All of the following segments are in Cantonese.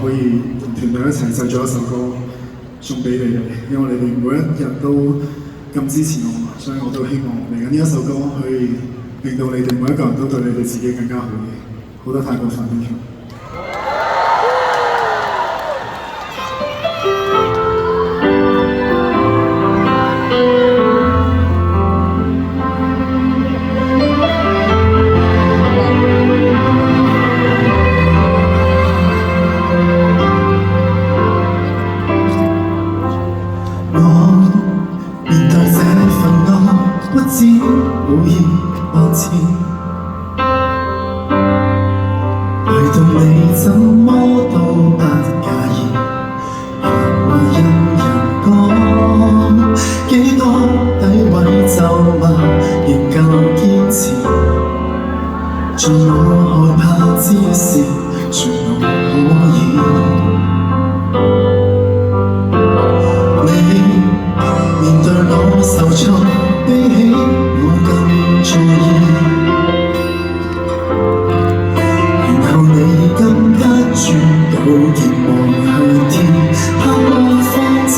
可以同團隊一齊製作一首歌送俾你哋，因為你哋每一日都咁支持我，所以我都希望嚟緊呢一首歌可以令到你哋每一個人都對你哋自己更加好嘅，好得太過分，thank you。只無意萬次，為到你怎麼都不介意。若任人講幾多詆毀咒罵，仍舊堅持。在我害怕之時，全無可以。你面對我受挫，比起我更在意，然後你更加轉糾結望向天，盼我放晴。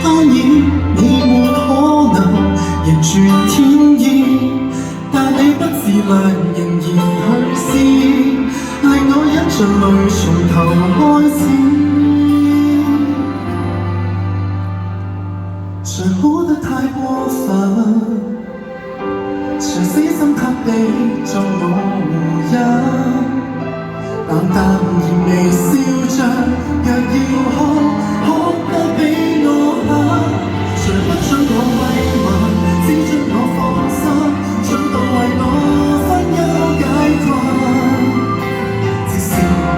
當然你沒可能逆轉天意，但你不自量仍然去試，令我忍着淚從頭開始。誰好得太過分，誰死心塌地作我護蔭，淡淡而微笑着，若要哭得比我狠。誰不准我慰問，只准我放心，准到為我分憂解困。即使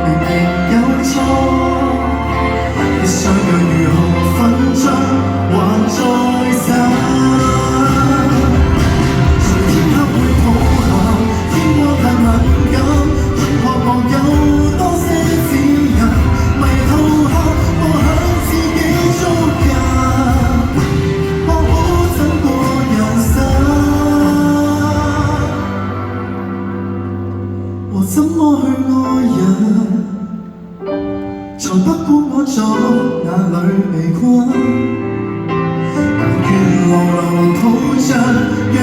明明有錯，一雙腳如何分進還在生，誰天黑會抱憾，天光太敏感，怎渴望有多些指引，迷途後我向自己捉緊，我好怎過人生，我怎麼去愛人，才不管我在哪裏被困。流浪抱着，讓